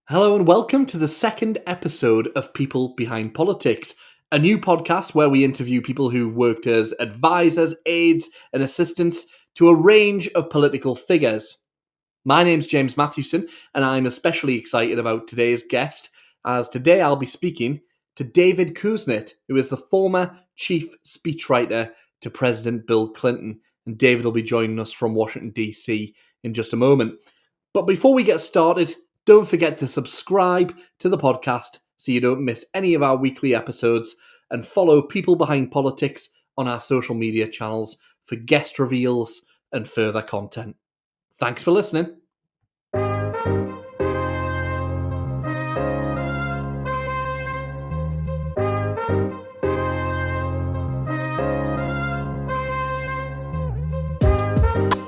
Hello and welcome to the second episode of People Behind Politics, a new podcast where we interview people who've worked as advisors, aides, and assistants to a range of political figures. My name's James Matthewson, and I'm especially excited about today's guest, as today I'll be speaking to David Kusnet, who is the former Chief Speechwriter to President Bill Clinton. And David will be joining us from Washington, D.C. in just a moment. But before we get started, don't forget to subscribe to the podcast so you don't miss any of our weekly episodes, and follow People Behind Politics on our social media channels for guest reveals and further content. Thanks for listening.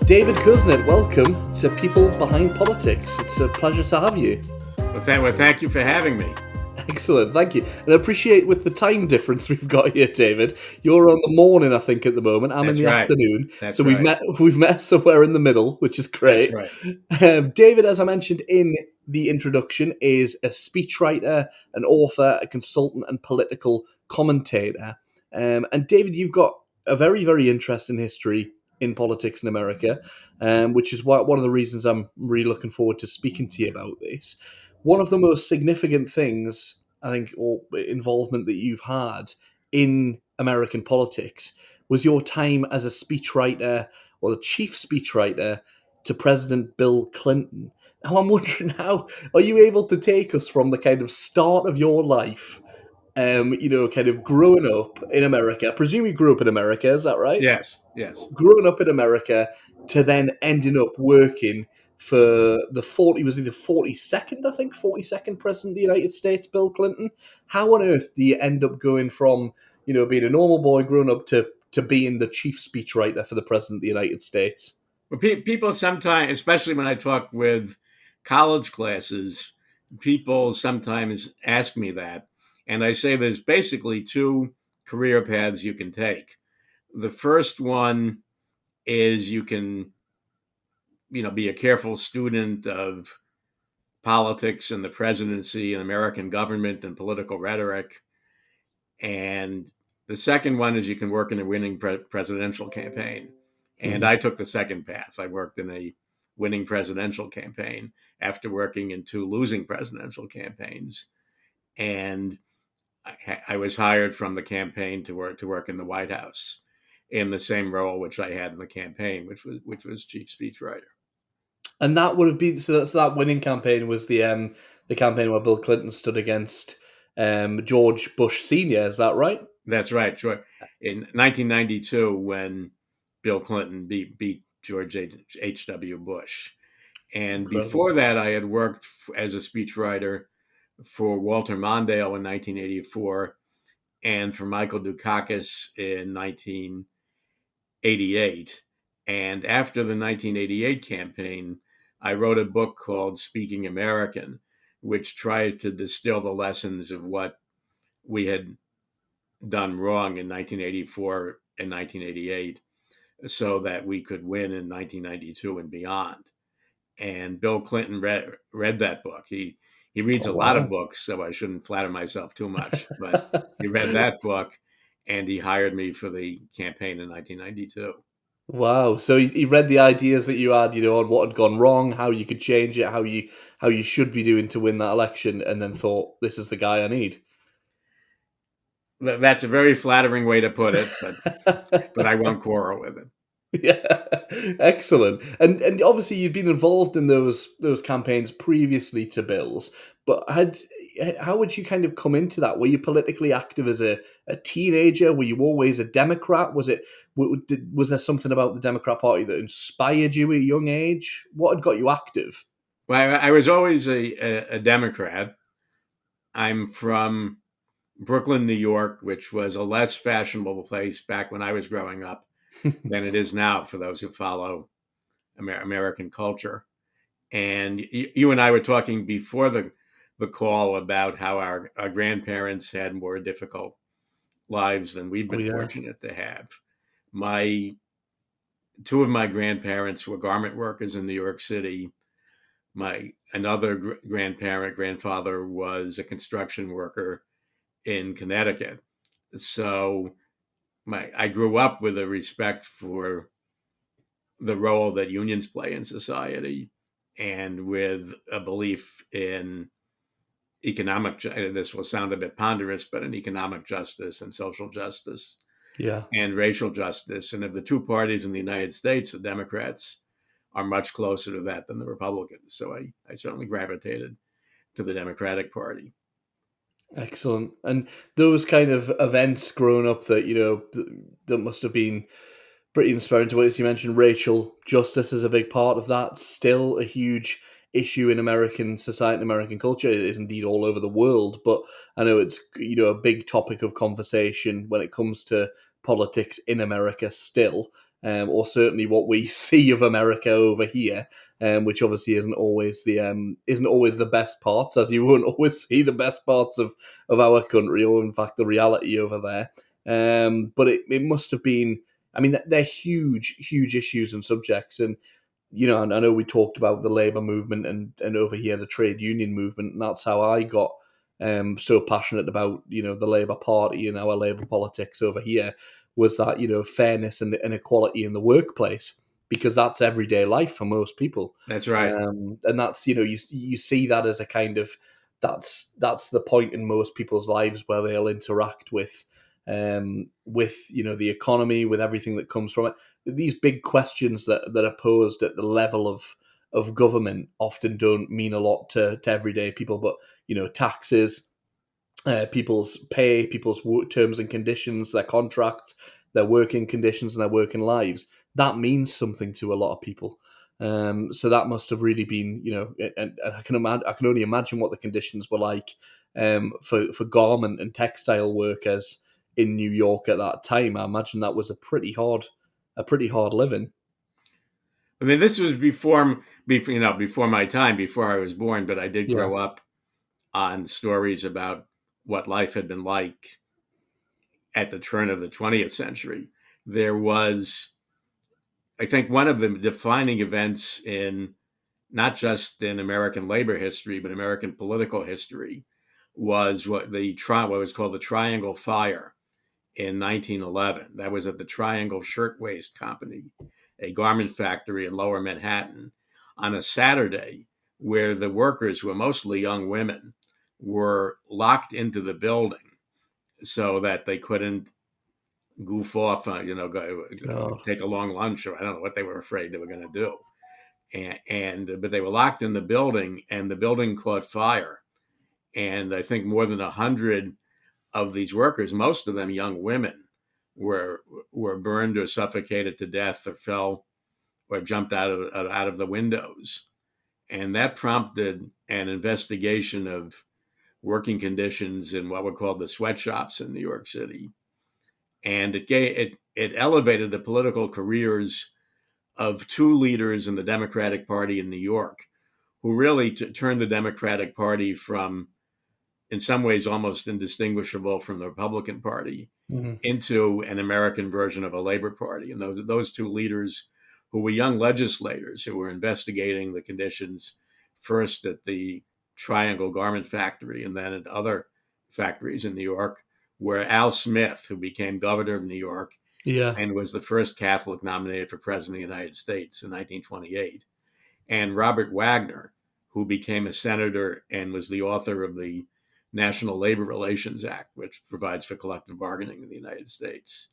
David Kusnet, welcome to People Behind Politics. It's a pleasure to have you. Well, thank you for having me. Excellent, thank you. And I appreciate with the time difference we've got here, David. You're on the morning, I think, at the moment. I'm That's in the right. afternoon. That's so right. we've met somewhere in the middle, which is great. That's right. David, as I mentioned in the introduction, is a speechwriter, an author, a consultant, and political commentator. And David, you've got a very, very interesting history in politics in America, which is one of the reasons I'm really looking forward to speaking to you about this. One of the most significant things, I think, or involvement that you've had in American politics was your time as a speechwriter, or the chief speechwriter, to President Bill Clinton. Now, I'm wondering, how are you able to take us from the kind of start of your life, kind of growing up in America? I presume you grew up in America, is that right? Yes. Growing up in America to then ending up working for the 42nd president of the United States, Bill Clinton. How on earth do you end up going from, being a normal boy growing up to being the chief speechwriter for the president of the United States? Well, people sometimes, especially when I talk with college classes, people sometimes ask me that. And I say there's basically two career paths you can take. The first one is you can, be a careful student of politics and the presidency and American government and political rhetoric. And the second one is you can work in a winning presidential campaign. And I took the second path. I worked in a winning presidential campaign after working in two losing presidential campaigns. And I was hired from the campaign to work in the White House in the same role which I had in the campaign, which was chief speechwriter. And that would have been, so that winning campaign was the campaign where Bill Clinton stood against George Bush Sr. Is that right? That's right. Sure. In 1992, when Bill Clinton beat George H.W. Bush. And Incredible. Before that, I had worked as a speechwriter for Walter Mondale in 1984 and for Michael Dukakis in 1988. And after the 1988 campaign, I wrote a book called Speaking American, which tried to distill the lessons of what we had done wrong in 1984 and 1988 so that we could win in 1992 and beyond. And Bill Clinton read that book. He reads a lot of books, so I shouldn't flatter myself too much. But he read that book, and he hired me for the campaign in 1992. Wow! So he read the ideas that you had, on what had gone wrong, how you could change it, how you should be doing to win that election, and then thought, "This is the guy I need." That's a very flattering way to put it, but I won't quarrel with it. Yeah, excellent. And obviously you'd been involved in those campaigns previously to Bill's, but how would you kind of come into that? Were you politically active as a teenager? Were you always a Democrat? Was there something about the Democrat Party that inspired you at a young age? What had got you active? Well, I was always a Democrat. I'm from Brooklyn, New York, which was a less fashionable place back when I was growing up than it is now for those who follow American culture. And you and I were talking before the call about how our grandparents had more difficult lives than we've been fortunate to have. Two of my grandparents were garment workers in New York City. My another grandfather was a construction worker in Connecticut. So I grew up with a respect for the role that unions play in society, and with a belief in economic. This will sound a bit ponderous, but in economic justice and social justice Yeah. and racial justice. And of the two parties in the United States, the Democrats are much closer to that than the Republicans. So I certainly gravitated to the Democratic Party. Excellent. And those kind of events growing up that, that must have been pretty inspiring to witness. You mentioned racial justice is a big part of that. Still a huge issue in American society and American culture. It is indeed all over the world, but I know it's a big topic of conversation when it comes to politics in America still. Or certainly what we see of America over here, which obviously isn't always the best parts, as you won't always see the best parts of our country, or in fact the reality over there. But it must have been. I mean, they're huge, huge issues and subjects. And, and I know we talked about the labour movement and over here, the trade union movement. And that's how I got so passionate about, the Labour Party and our labour politics over here, was that, fairness and equality in the workplace, because that's everyday life for most people. That's right. And that's, you see that as a kind of, that's the point in most people's lives where they'll interact with the economy, with everything that comes from it. These big questions that are posed at the level of government often don't mean a lot to everyday people, but taxes, people's pay, people's terms and conditions, their contracts, their working conditions, and their working lives. That means something to a lot of people. So that must have really been, and I can only imagine what the conditions were like for garment and textile workers in New York at that time. I imagine that was a pretty hard living. I mean, this was before my time, before I was born, but I did Yeah. grow up on stories about what life had been like at the turn of the 20th century. There was, I think, one of the defining events in not just in American labor history, but American political history was what was called the Triangle Fire in 1911. That was at the Triangle Shirtwaist Company, a garment factory in Lower Manhattan, on a Saturday, where the workers, who were mostly young women, were locked into the building so that they couldn't goof off, go Oh, take a long lunch, or I don't know what they were afraid they were going to do. But they were locked in the building, and the building caught fire. And I think more than 100 of these workers, most of them young women, were burned or suffocated to death, or fell or jumped out of the windows. And that prompted an investigation of working conditions in what were called the sweatshops in New York City. And it elevated the political careers of two leaders in the Democratic Party in New York, who really turned the Democratic Party from, in some ways, almost indistinguishable from the Republican Party, mhm. into an American version of a Labor Party. And those two leaders, who were young legislators who were investigating the conditions first at the Triangle Garment Factory and then at other factories in New York, were Al Smith, who became governor of New York Yeah. and was the first Catholic nominated for president of the United States in 1928, and Robert Wagner, who became a senator and was the author of the National Labor Relations Act, which provides for collective bargaining in the United States.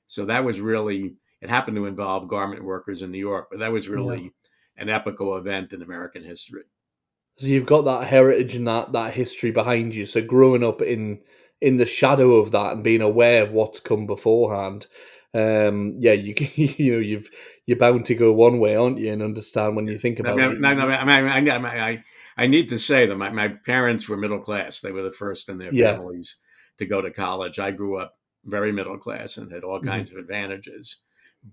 So that was really, it happened to involve garment workers in New York, but that was Yeah. really an epical event in American history. So you've got that heritage and that history behind you. So growing up in the shadow of that and being aware of what's come beforehand, yeah, you're bound to go one way, aren't you? And understand when you think I about mean, no, no, it. I need to say that my parents were middle class. They were the first in their Yeah. families to go to college. I grew up very middle class and had all Mhm. kinds of advantages.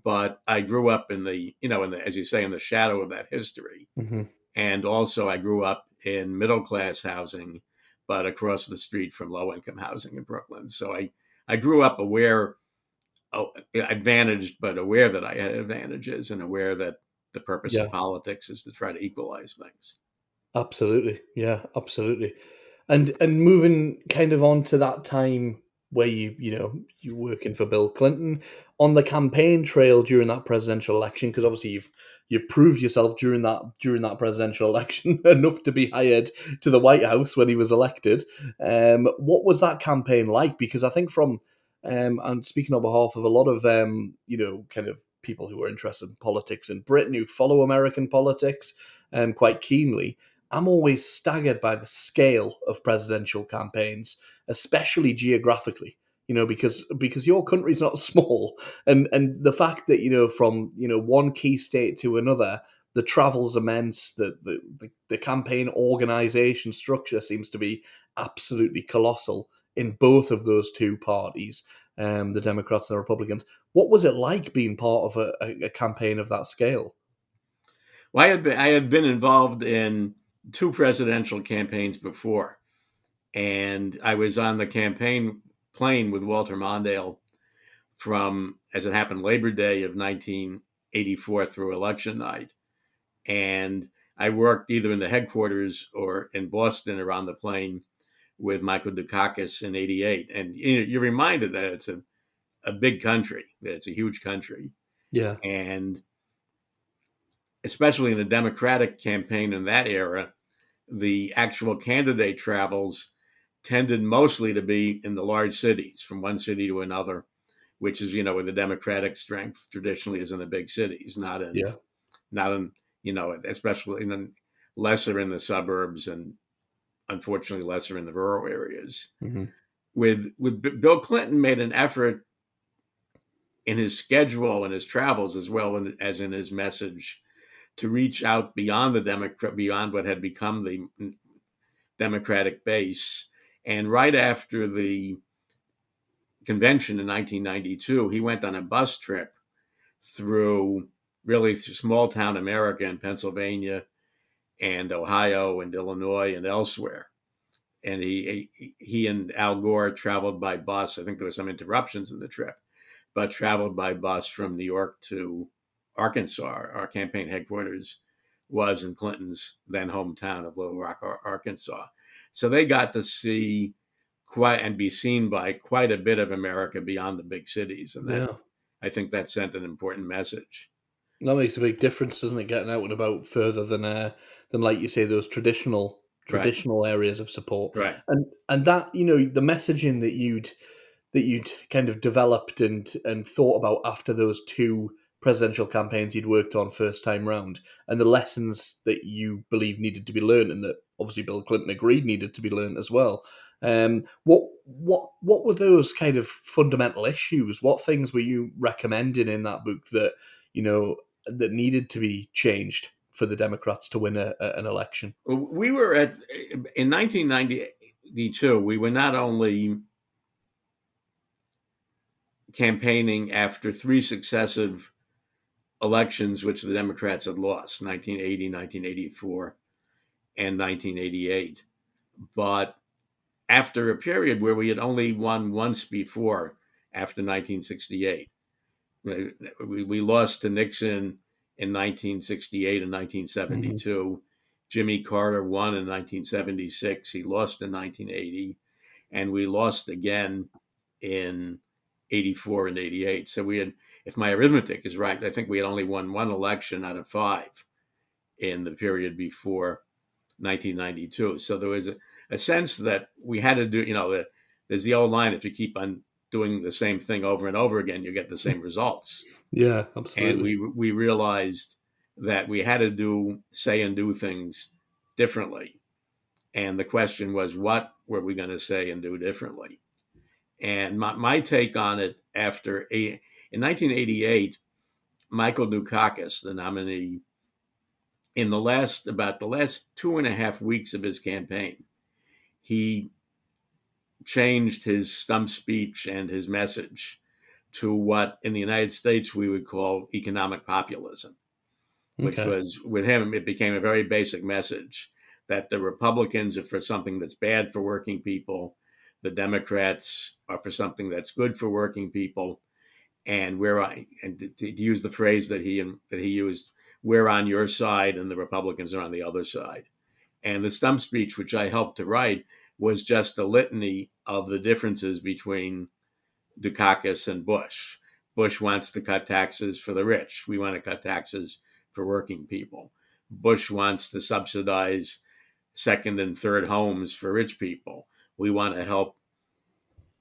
But I grew up as you say, in the shadow of that history. Mhm. And also I grew up in middle class housing, but across the street from low income housing in Brooklyn. So I grew up aware, advantaged, but aware that I had advantages, and aware that the purpose of Yeah. politics is to try to equalize things. Absolutely. Yeah, absolutely. And moving kind of on to that time where you're working for Bill Clinton on the campaign trail during that presidential election, because obviously you've proved yourself during that presidential election enough to be hired to the White House when he was elected. What was that campaign like? Because I think I'm speaking on behalf of a lot of kind of people who are interested in politics in Britain, who follow American politics quite keenly. I'm always staggered by the scale of presidential campaigns, especially geographically. Because your country's not small, and the fact that from one key state to another, the travel's immense. The campaign organization structure seems to be absolutely colossal in both of those two parties, the Democrats and the Republicans. What was it like being part of a campaign of that scale? Well, I had been involved in two presidential campaigns before, and I was on the campaign plane with Walter Mondale from, as it happened, Labor Day of 1984 through election night. And I worked either in the headquarters or in Boston or on the plane with Michael Dukakis in '88. And you're reminded that it's a big country, that it's a huge country. Yeah, And especially in the Democratic campaign in that era, the actual candidate travels tended mostly to be in the large cities, from one city to another, which is, where the Democratic strength traditionally is in the big cities, yeah. not in, especially lesser in the suburbs, and unfortunately lesser in the rural areas. Hmm. With Bill Clinton made an effort in his schedule and his travels, as well as in his message, to reach out beyond beyond what had become the Democratic base. And right after the convention in 1992, he went on a bus trip through really small town America in Pennsylvania and Ohio and Illinois and elsewhere. And he and Al Gore traveled by bus. I think there were some interruptions in the trip, but traveled by bus from New York to Arkansas. Our campaign headquarters was in Clinton's then hometown of Little Rock, Arkansas. So they got to see quite and be seen by quite a bit of America beyond the big cities, and that, Yeah. I think, that sent an important message. That makes a big difference, doesn't it? Getting out and about further than like you say those traditional Right, traditional areas of support, right. and that the messaging that you'd kind of developed and thought about after those two presidential campaigns you'd worked on first time round, and the lessons that you believe needed to be learned, and that obviously Bill Clinton agreed needed to be learned as well. What were those kind of fundamental issues? What things were you recommending in that book that needed to be changed for the Democrats to win an election? Well, we were in 1992. We were not only campaigning after three successive elections, which the Democrats had lost: 1980, 1984, and 1988. But after a period where we had only won once before, after 1968. We lost to Nixon in 1968 and Hmm. 1972. Jimmy Carter won in 1976. He lost in 1980. And we lost again in 84 and 88. So we had, if my arithmetic is right, I think we had only won one election out of five in the period before 1992. So there was a sense that we had to do, that there's the old line: if you keep on doing the same thing over and over again, you get the same results. Yeah, And absolutely. we realized that we had to say and do things differently. And the question was, what were we going to say and do differently? And my take on it, in 1988, Michael Dukakis, the nominee, in about the last 2.5 weeks of his campaign, he changed his stump speech and his message to what in the United States we would call economic populism, which Okay. was, with him, it became a very basic message that the Republicans are for something that's bad for working people, the Democrats are for something that's good for working people, and to use the phrase that he used, we're on your side and the Republicans are on the other side. And the stump speech, which I helped to write, was just a litany of the differences between Dukakis and Bush. Bush wants to cut taxes for the rich. We want to cut taxes for working people. Bush wants to subsidize second and third homes for rich people. We want to help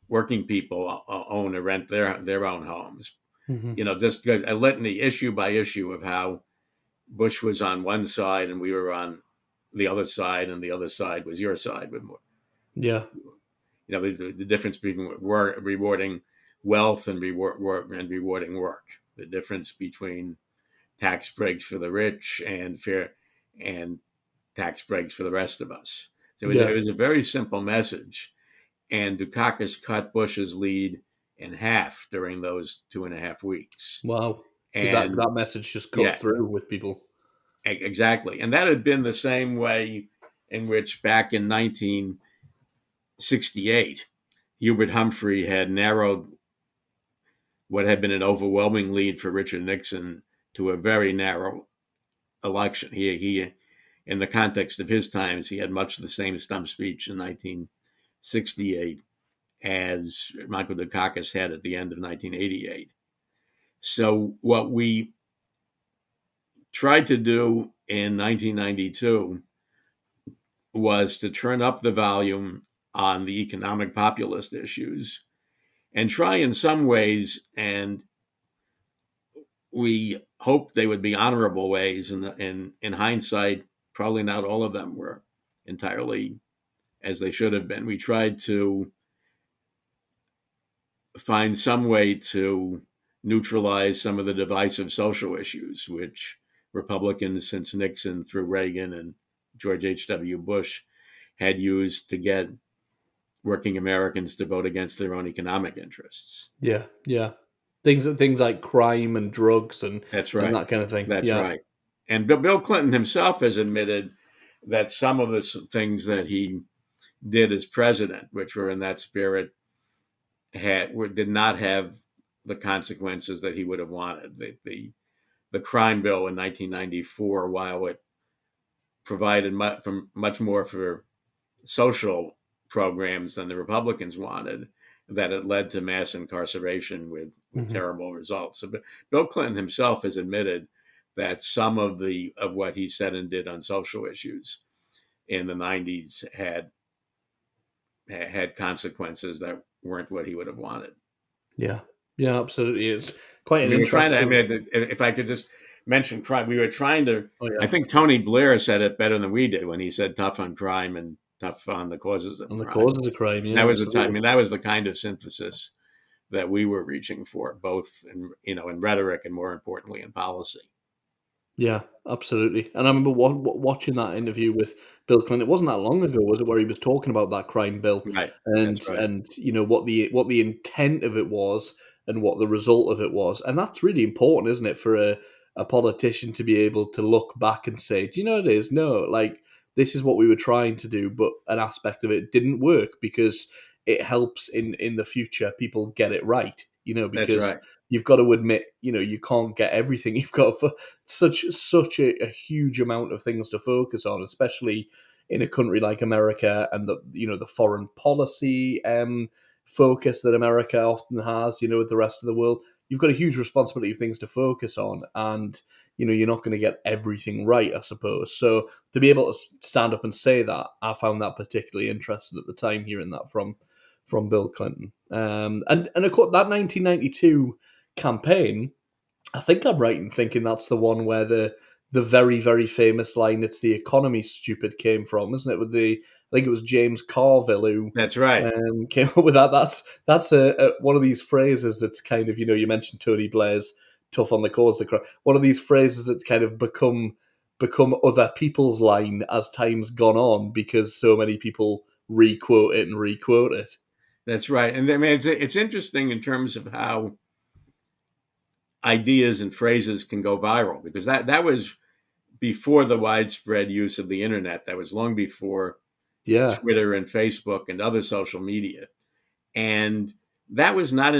working people own or rent their own homes. Mm-hmm. Just a litany, issue by issue, of how Bush was on one side and we were on the other side, and the other side was your side with more. Yeah. The difference between rewarding wealth and rewarding work. The difference between tax breaks for the rich and tax breaks for the rest of us. So it was a very simple message. And Dukakis cut Bush's lead in half during those 2.5 weeks. Wow. Because And that message just cut yeah, through with people. exactly. And that had been the same way in which back in 1968, Hubert Humphrey had narrowed what had been an overwhelming lead for Richard Nixon to a very narrow election. He in the context of his times, he had much the same stump speech in 1968 as Michael Dukakis had at the end of 1988. So what we tried to do in 1992 was to turn up the volume on the economic populist issues and try in some ways, and we hoped they would be honorable ways, and in hindsight, probably not all of them were entirely as they should have been. We tried to find some way to neutralize some of the divisive social issues, which Republicans since Nixon through Reagan and George H.W. Bush had used to get working Americans to vote against their own economic interests. Yeah, yeah. Things like crime and drugs and That's right. that kind of thing. That's Yeah. right. And Bill Clinton himself has admitted that some of the things that he did as president, which were in that spirit, did not have the consequences that he would have wanted. The crime bill in 1994, while it provided much more for social programs than the Republicans wanted, that it led to mass incarceration with terrible results. So, but Bill Clinton himself has admitted that some of what he said and did on social issues in the 90s had consequences that weren't what he would have wanted. Yeah, yeah, absolutely. It's quite an We were trying to, interesting. if I could just mention crime, we were trying to, Oh, yeah. I think Tony Blair said it better than we did when he said tough on crime and tough on the causes of On the crime. causes of crime, yeah. That was absolutely. the time. I mean, that was the kind of synthesis that we were reaching for, both in rhetoric and, more importantly, in policy. Yeah, absolutely. And I remember watching that interview with Bill Clinton. It wasn't that long ago, was it, where he was talking about that crime bill Right. and That's right. what the intent of it was and what the result of it was. And that's really important, isn't it, for a politician to be able to look back and say, do you know what it is? No, like this is what we were trying to do, but an aspect of it didn't work because it helps in the future people get it right. That's Because right. you've got to admit, you can't get everything. You've got such a huge amount of things to focus on, especially in a country like America and the foreign policy focus that America often has, with the rest of the world. You've got a huge responsibility of things to focus on, and you're not going to get everything right, I suppose. So to be able to stand up and say that, I found that particularly interesting at the time, hearing that from Bill Clinton. And of course, that 1992 campaign, I think I'm right in thinking that's the one where the very, very famous line, "It's the economy, stupid," came from, isn't it? I think it was James Carville who That's right. came up with that. That's one of these phrases that's kind of, you mentioned Tony Blair's tough on the cause of crime. One of these phrases that kind of become other people's line as time's gone on because so many people requote it and requote it. That's right. And I mean, it's interesting in terms of how ideas and phrases can go viral, because that was before the widespread use of the internet. That was long before Twitter and Facebook and other social media. And that was not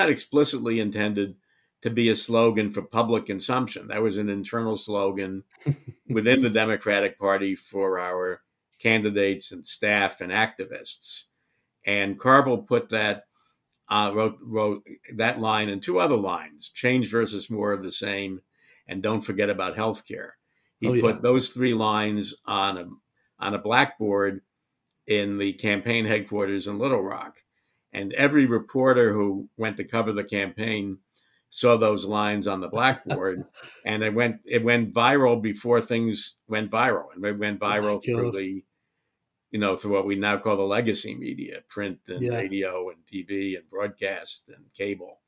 explicitly intended to be a slogan for public consumption. That was an internal slogan within the Democratic Party for our candidates and staff and activists. And Carville put that wrote that line and two other lines: change versus more of the same, and don't forget about healthcare. He Oh yeah. put those three lines on a blackboard in the campaign headquarters in Little Rock, and every reporter who went to cover the campaign saw those lines on the blackboard, and it went viral before things went viral, and it went Oh my viral through God. through what we now call the legacy media, print and Yeah. radio and TV and broadcast and cable.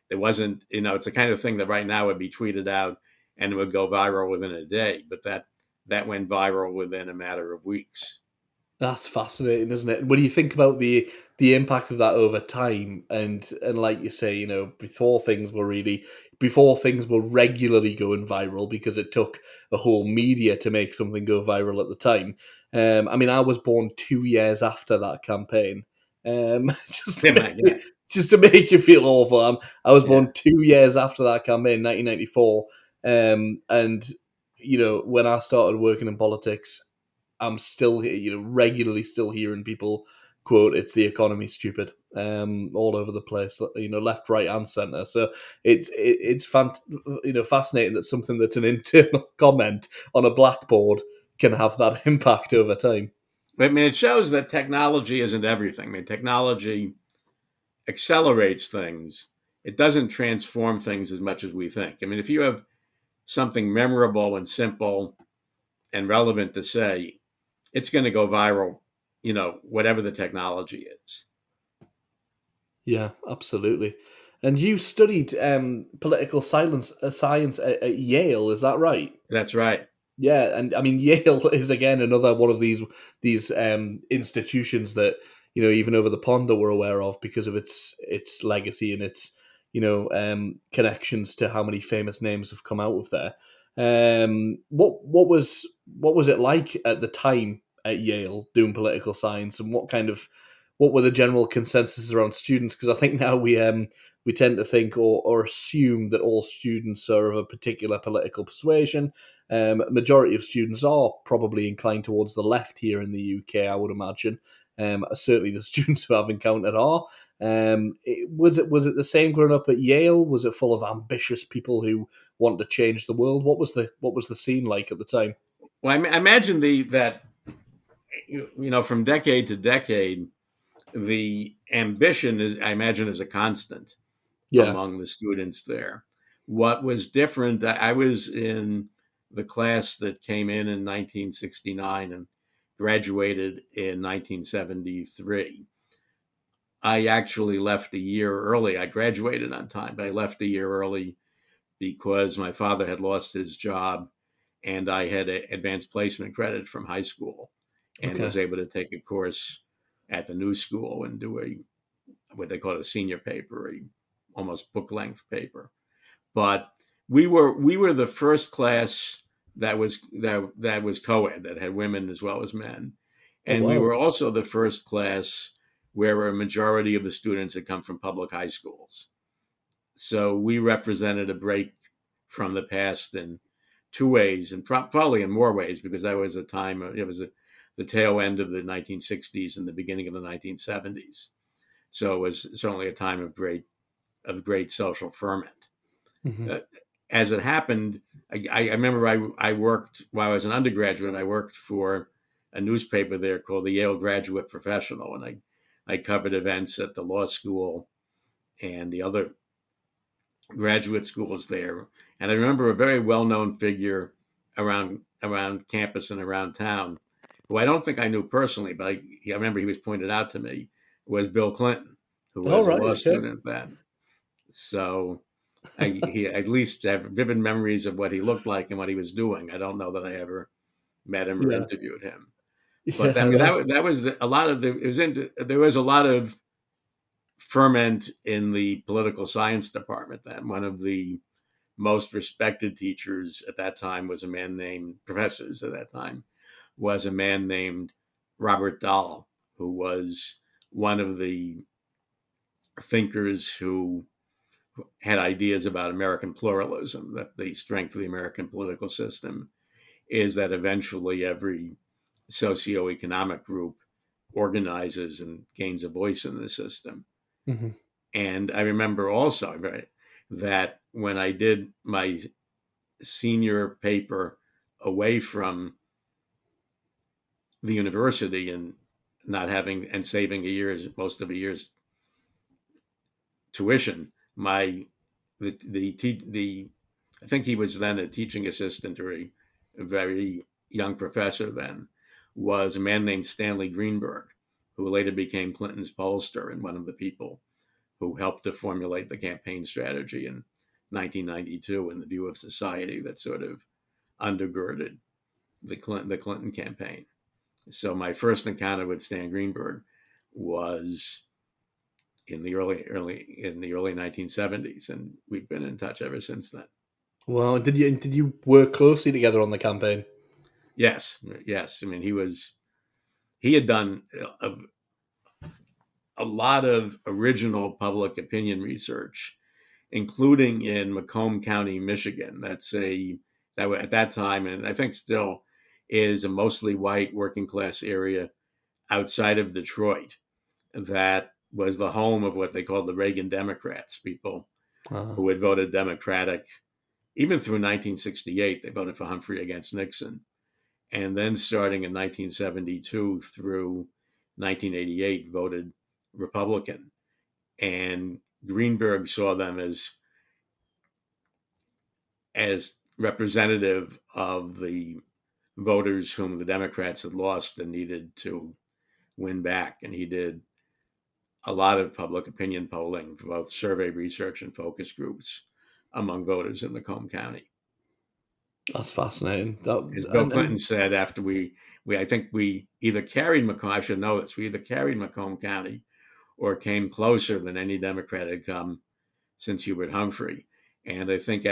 There wasn't, it's the kind of thing that right now would be tweeted out and it would go viral within a day, but that went viral within a matter of weeks. That's fascinating, isn't it? When you think about the impact of that over time, and like you say, before things were regularly going viral because it took a whole media to make something go viral at the time. I mean, I was born 2 years after that campaign. Just to Yeah, make yeah, just to make you feel awful, I was yeah. born 2 years after that campaign, 1994, and when I started working in politics. I'm still, regularly still hearing people quote, "It's the economy, stupid," all over the place, left, right, and center. So it's fascinating that something that's an internal comment on a blackboard can have that impact over time. I mean, it shows that technology isn't everything. I mean, technology accelerates things. It doesn't transform things as much as we think. I mean, if you have something memorable and simple and relevant to say, it's going to go viral, whatever the technology is. Yeah, absolutely. And you studied political science at Yale, is that right? That's right. Yeah, and I mean Yale is again another one of these institutions that even over the pond that we're aware of because of its legacy and its connections to how many famous names have come out of there. What was it like at the time at Yale doing political science, and what were the general consensus around students? Because I think now we tend to think or assume that all students are of a particular political persuasion. Majority of students are probably inclined towards the left here in the UK, I would imagine. Certainly, the students who I've encountered are. Was it the same growing up at Yale? Was it full of ambitious people who want to change the world? What was the scene like at the time? Well, I imagine that from decade to decade, the ambition I imagine is a constant Yeah. among the students there. What was different, I was in the class that came in 1969 and graduated in 1973. I actually left a year early. I graduated on time, but I left a year early because my father had lost his job and I had advanced placement credit from high school and Okay. was able to take a course at the new school and do what they call a senior paper, almost book length paper. But we were the first class that was co-ed, that had women as well as men, Oh and we wow. were also the first class where a majority of the students had come from public high schools. So we represented a break from the past in two ways, and probably in more ways, because that was a time, it was the tail end of the 1960s and the beginning of the 1970s. So it was certainly a time of great social ferment. Hmm. Uh, as it happened, I remember I worked while I was an undergraduate. I worked for a newspaper there called the Yale Graduate Professional, and I covered events at the law school and the other graduate schools there. And I remember a very well known figure around campus and around town, who I don't think I knew personally, but I remember he was pointed out to me, was Bill Clinton, who All was a right. law Okay. student then. So he at least have vivid memories of what he looked like and what he was doing. I don't know that I ever met him or Yeah. interviewed him, Yeah. but I mean that was a lot of the it was into there was a lot of ferment in the political science department then. One of the most respected teachers at that time was a man named professors at that time was a man named Robert Dahl, who was one of the thinkers who had ideas about American pluralism, that the strength of the American political system is that eventually every socioeconomic group organizes and gains a voice in the system. Mm-hmm. And I remember also, right, that when I did my senior paper away from the university and not having and saving most of a year's tuition, the I think he was then a teaching assistant or a very young professor then, was a man named Stanley Greenberg, who later became Clinton's pollster and one of the people who helped to formulate the campaign strategy in 1992 and the view of society that sort of undergirded the Clinton campaign. So my first encounter with Stan Greenberg was in the early 1970s, and we've been in touch ever since then. Well, did you work closely together on the campaign? Yes, yes. I mean, he had done a lot of original public opinion research, including in Macomb County, Michigan. That at that time, and I think still is, a mostly white working class area outside of Detroit. That was the home of what they called the Reagan Democrats, people Uh, who had voted Democratic even through 1968. They voted for Humphrey against Nixon. And then starting in 1972 through 1988, voted Republican. And Greenberg saw them as representative of the voters whom the Democrats had lost and needed to win back. And he did a lot of public opinion polling for both survey research and focus groups among voters in Macomb County. that's fascinating. As Bill Clinton said, after I think we either carried Macomb, I should know this, we either carried Macomb County or came closer than any Democrat had come since Hubert Humphrey. And I think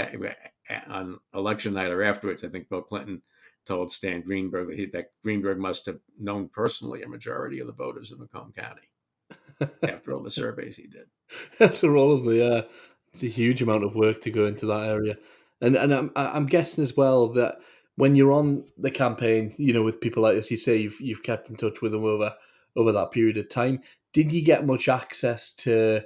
on election night or afterwards, I think Bill Clinton told Stan Greenberg that Greenberg must have known personally a majority of the voters in Macomb County after all the surveys he did. After all of it's a huge amount of work to go into that area, and I'm guessing as well that when you're on the campaign, with people like this, you say you've kept in touch with them over that period of time. Did you get much access to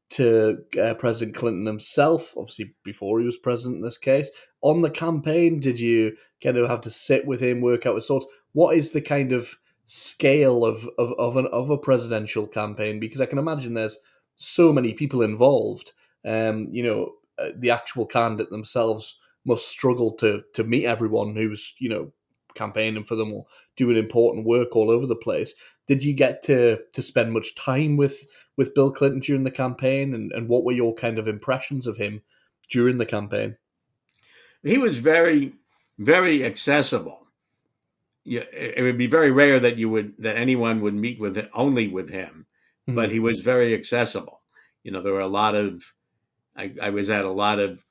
President Clinton himself? Obviously, before he was president in this case, on the campaign, did you kind of have to sit with him, work out his thoughts? What is the kind of scale of a presidential campaign? Because I can imagine there's so many people involved. The actual candidate themselves must struggle to meet everyone who's campaigning for them or doing important work all over the place. Did you get to spend much time with Bill Clinton during the campaign, and what were your kind of impressions of him during the campaign? He was very, very accessible. It would be very rare that anyone would meet only with him, but Mhm. he was very accessible. There were a lot of I was at a lot of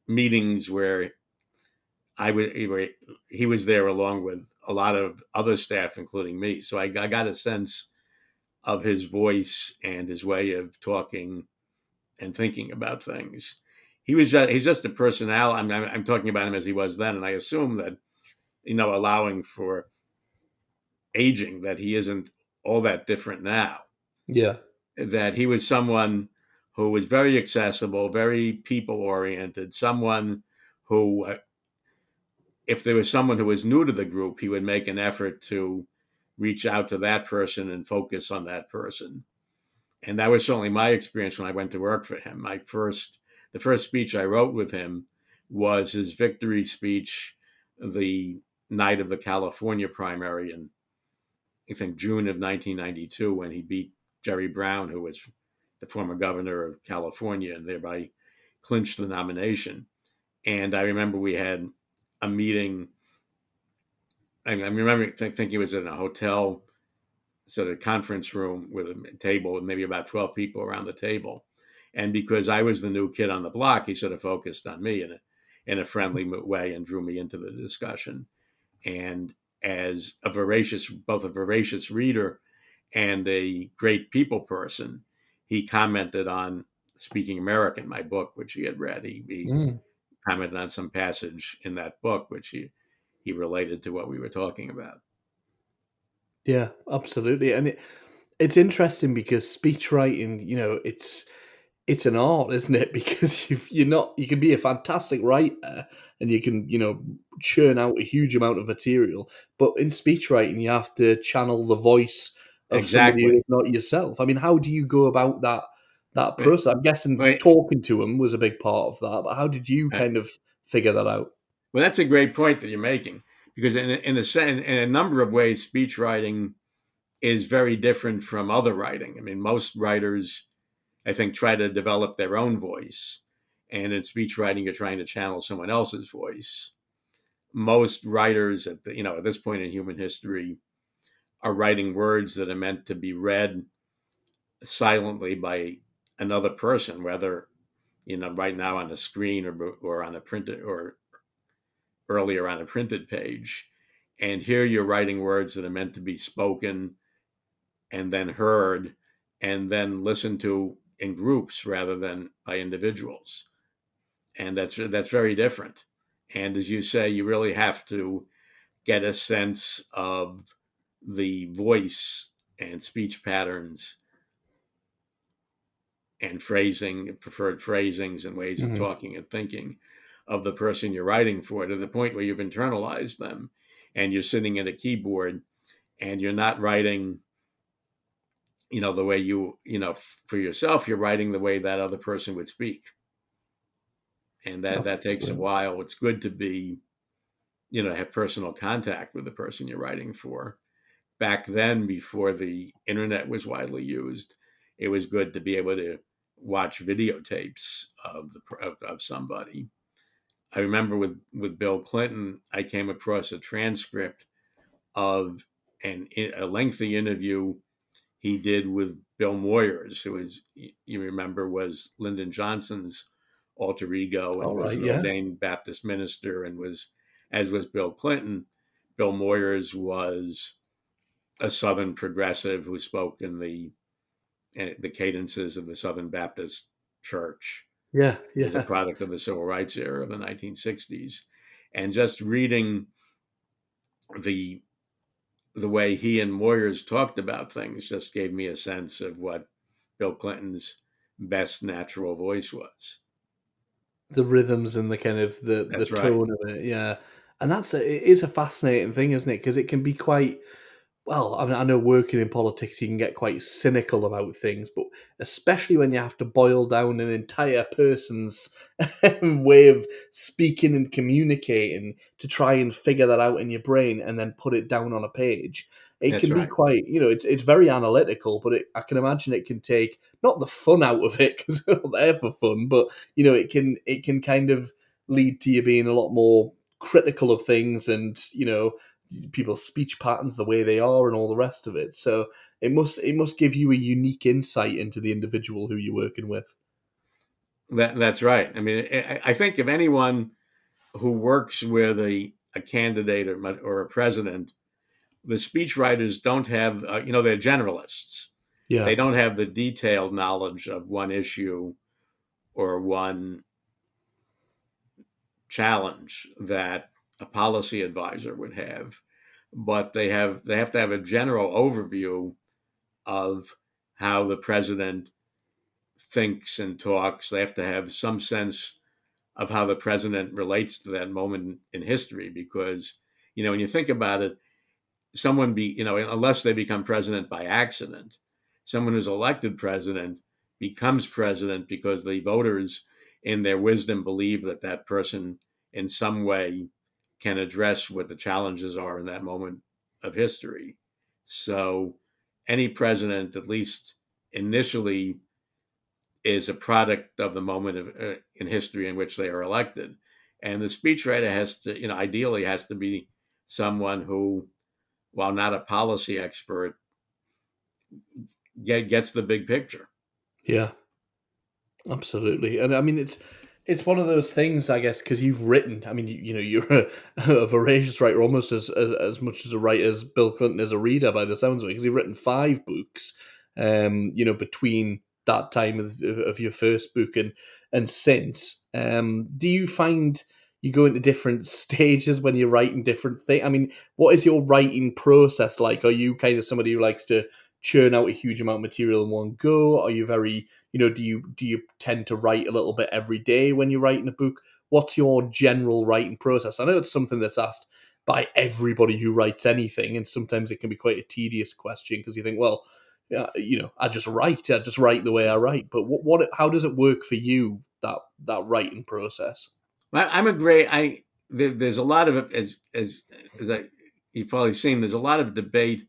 meetings where he was there along with a lot of other staff, including me. So I got a sense of his voice and his way of talking and thinking about things. He's just a personality. I'm talking about him as he was then, and I assume that allowing for aging, that he isn't all that different now. Yeah. That he was someone who was very accessible, very people oriented, someone who, if there was someone who was new to the group, he would make an effort to reach out to that person and focus on that person. And that was certainly my experience when I went to work for him. The first speech I wrote with him was his victory speech the night of the California primary in, I think, June of 1992, when he beat Jerry Brown, who was the former governor of California, and thereby clinched the nomination. And I remember we had a meeting. I remember thinking it was in a hotel sort of conference room with a table with maybe about 12 people around the table. And because I was the new kid on the block, he sort of focused on me in a friendly way and drew me into the discussion. And as both a voracious reader and a great people person, he commented on Speaking American, my book, which he had read. He Mm. commented on some passage in that book, which he related to what we were talking about. Yeah, absolutely. And it's interesting because speech writing, it's an art, isn't it? Because you can be a fantastic writer and you can, churn out a huge amount of material, but in speech writing you have to channel the voice of somebody who Exactly. is not yourself. I mean, how do you go about that Wait, process? I'm guessing wait, talking to him was a big part of that, but how did you uh, kind of figure that out? well, that's a great point that you're making, because in a number of ways, speech writing is very different from other writing. I mean, most writers, I think, try to develop their own voice, and in speech writing, you're trying to channel someone else's voice. Most writers at this point in human history are writing words that are meant to be read silently by another person, whether right now on a screen or on a printed or earlier on a printed page. And here you're writing words that are meant to be spoken and then heard and then listened to in groups rather than by individuals. And that's very different. And as you say, you really have to get a sense of the voice and speech patterns and phrasing, preferred phrasings and ways of Mhm. talking and thinking of the person you're writing for, to the point where you've internalized them and you're sitting at a keyboard and you're not writing, the way for yourself, you're writing the way that other person would speak. And that takes a Absolutely. while. It's good to be, have personal contact with the person you're writing for. Back then, before the internet was widely used, it was good to be able to watch videotapes of somebody. I remember with Bill Clinton, I came across a transcript of a lengthy interview he did with Bill Moyers, who is, you remember, was Lyndon Johnson's alter ego and All was right, an yeah. ordained Baptist minister, and as was Bill Clinton. Bill Moyers was a Southern progressive who spoke in the cadences of the Southern Baptist Church. Yeah, He was a yeah. product of the civil rights era of the 1960s. And just reading the the way he and Moyers talked about things just gave me a sense of what Bill Clinton's best natural voice was. The rhythms and the kind of the That's right. tone of it, yeah. And it is a fascinating thing, isn't it? Because it can be quite. Well, I mean, I know working in politics, you can get quite cynical about things, but especially when you have to boil down an entire person's way of speaking and communicating to try and figure that out in your brain and then put it down on a page, it That's can be right. quite, it's very analytical, but I can imagine it can take not the fun out of it because they're not there for fun, but it can kind of lead to you being a lot more critical of things and people's speech patterns the way they are and all the rest of it. So it must give you a unique insight into the individual who you're working with. That's right. I mean, I think if anyone who works with a candidate or a president, the speechwriters don't have, they're generalists. Yeah. They don't have the detailed knowledge of one issue or one challenge that a policy advisor would have, but they have to have a general overview of how the president thinks and talks. They have to have some sense of how the president relates to that moment in history, because when you think about it, unless they become president by accident, someone who's elected president becomes president because the voters, in their wisdom, believe that that person in some way can address what the challenges are in that moment of history. So any president, at least initially, is a product of the moment in history in which they are elected. And the speechwriter has to, ideally has to be someone who, while not a policy expert, gets the big picture. Yeah. Absolutely. And I mean it's one of those things, I guess, because you've written. I mean, you're a voracious writer, almost as much as a writer as Bill Clinton is a reader, by the sounds of it, because you've written 5 books. Between that time of your first book and since. Do you find you go into different stages when you're writing different things? I mean, what is your writing process like? Are you kind of somebody who likes to churn out a huge amount of material in one go? Are you very, do you tend to write a little bit every day when you're writing a book? What's your general writing process? I know it's something that's asked by everybody who writes anything, and sometimes it can be quite a tedious question because you think, well, yeah, I just write the way I write. But how does it work for you, that writing process? I'm a great. There's a lot of, as I, you've probably seen, there's a lot of debate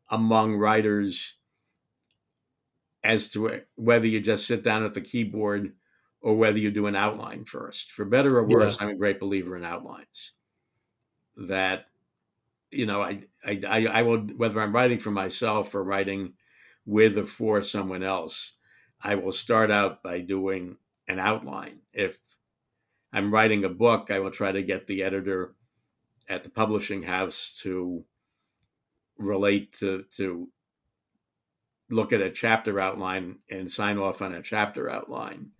among writers as to whether you just sit down at the keyboard or whether you do an outline first. For better or Yeah, worse, I'm a great believer in outlines. That I will, whether I'm writing for myself or writing with or for someone else, I will start out by doing an outline. If I'm writing a book, I will try to get the editor at the publishing house to relate to look at a chapter outline and sign off on a chapter outline.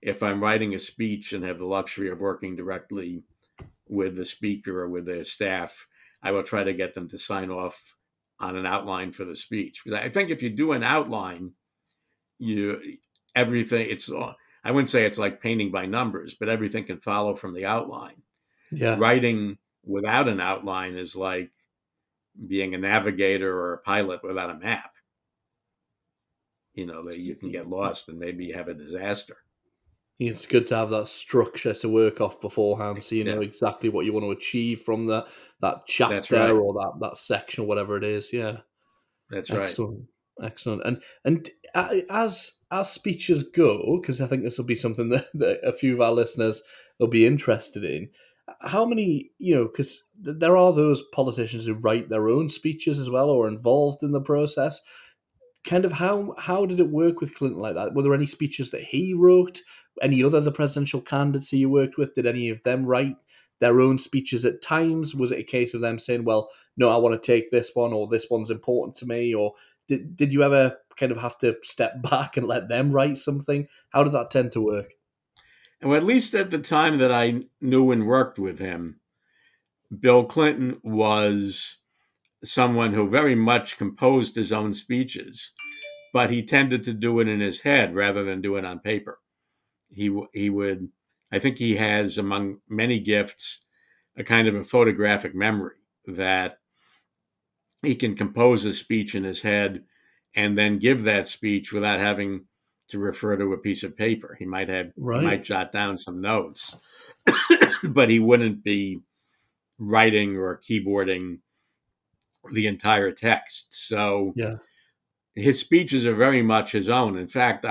If I'm writing a speech and have the luxury of working directly with the speaker or with their staff, I will try to get them to sign off on an outline for the speech. Because I think if you do an outline, you everything it's I wouldn't say it's like painting by numbers, but everything can follow from the outline. yeah. Writing without an outline is like being a navigator or a pilot without a map. That you can get lost and maybe have a disaster. It's good to have that structure to work off beforehand, so you know Yeah, exactly what you want to achieve from that that's chapter right. or that section or whatever it is. Yeah. That's right. Excellent, excellent. And as speeches go, because I think this will be something that a few of our listeners will be interested in. How many, because there are those politicians who write their own speeches as well, or involved in the process. Kind of how did it work with Clinton like that? Were there any speeches that he wrote? Any other the presidential candidates he worked with? Did any of them write their own speeches at times? Was it a case of them saying, "Well, no, I want to take this one," or "This one's important to me," or did you ever kind of have to step back and let them write something? How did that tend to work? And at least at the time that I knew and worked with him, Bill Clinton was someone who very much composed his own speeches, but he tended to do it in his head rather than do it on paper. He would, I think he has, among many gifts, a kind of a photographic memory that he can compose a speech in his head and then give that speech without having to refer to a piece of paper. He might Right. jot down some notes, but he wouldn't be writing or keyboarding the entire text. So Yeah. his speeches are very much his own. In fact,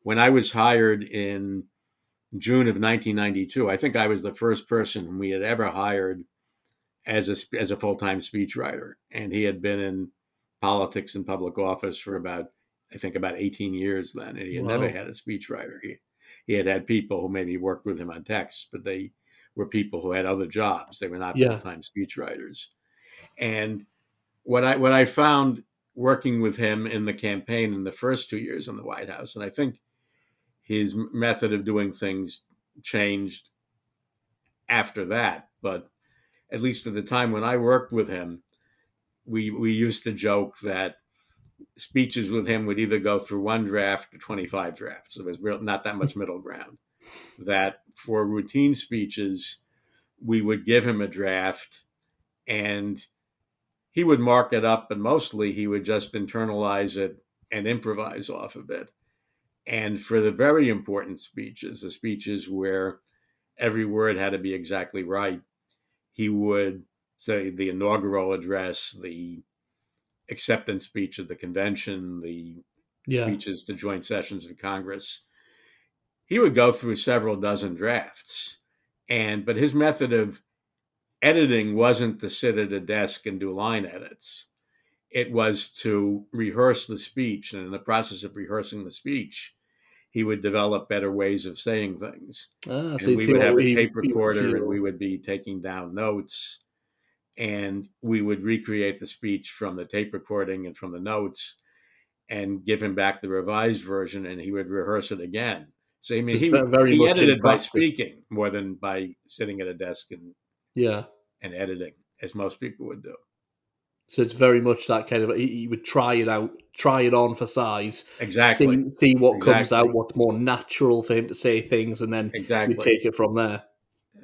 when I was hired in June of 1992, I think I was the first person we had ever hired as a full time speechwriter, and he had been in politics and public office for about 18 years then, and he had never Wow. had a speechwriter. He had people who maybe worked with him on text, but they were people who had other jobs. They were not full Yeah. time speechwriters. And what I found working with him in the campaign in the first 2 years in the White House, and I think his method of doing things changed after that, but at least at the time when I worked with him, we used to joke that speeches with him would either go through one draft or 25 drafts. There was not that much middle ground. That for routine speeches, we would give him a draft and he would mark it up, and mostly he would just internalize it and improvise off of it. And for the very important speeches, the speeches where every word had to be exactly right, he would say the inaugural address, the acceptance speech of the convention, the Yeah. speeches to joint sessions of Congress. He would go through several dozen drafts. But his method of editing wasn't to sit at a desk and do line edits. It was to rehearse the speech. And in the process of rehearsing the speech, he would develop better ways of saying things. So And you'd we see would have what a tape he would recorder and we feel. would be taking down notes and we would recreate the speech from the tape recording and from the notes. and give him back the revised version, and he would rehearse it again. So I So mean, it's he very he much in edited by practice. speaking more than by sitting at a desk Yeah. and editing, as most people would do. So it's very much that kind of he would try it out, try it on for size, Exactly, see what comes out, exactly, what's more natural for him to say things, and then you exactly. take it from there.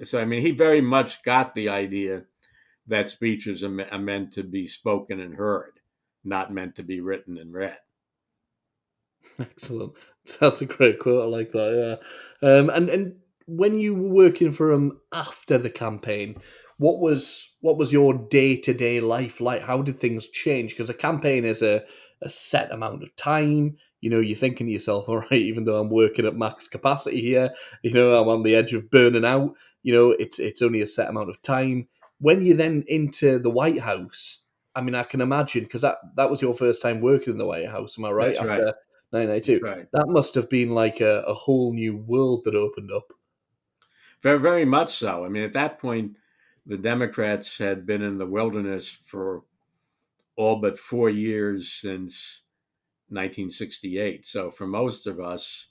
So I mean, he very much got the idea that speeches are meant to be spoken and heard, not meant to be written and read. Excellent. That's a great quote. I like that. Yeah. And when you were working for him after the campaign, what was your day to day life like? How did things change? Because a campaign is a set amount of time. You're thinking to yourself, all right, even though I'm working at max capacity here, I'm on the edge of burning out. It's only a set amount of time. When you're then into the White House, I mean, I can imagine because that was your first time working in the White House. Am I right? That's right. After That's 1992, right. that must have been like a whole new world that opened up. Very, very much so. I mean, at that point, the Democrats had been in the wilderness for all but 4 years since 1968. So for most of us,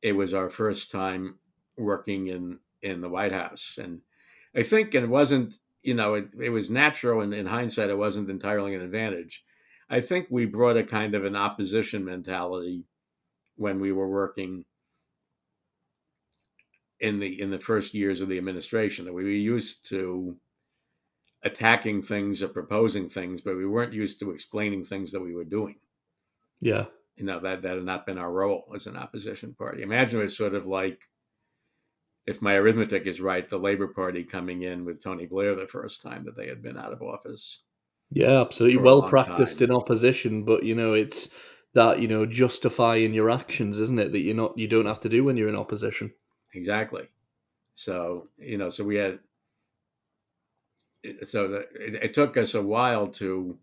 it was our first time working in the White House, and I think it wasn't. It was natural, and in hindsight, it wasn't entirely an advantage. I think we brought a kind of an opposition mentality when we were working in the first years of the administration. That we were used to attacking things or proposing things, but we weren't used to explaining things that we were doing. Yeah, That had not been our role as an opposition party. Imagine it was sort of like, if my arithmetic is right, the Labor Party coming in with Tony Blair the first time that they had been out of office yeah, absolutely. for a Well long practiced time. in opposition, but it's that justifying your actions, isn't it? That you don't have to do when you're in opposition. Exactly. So so we had so it took us a while to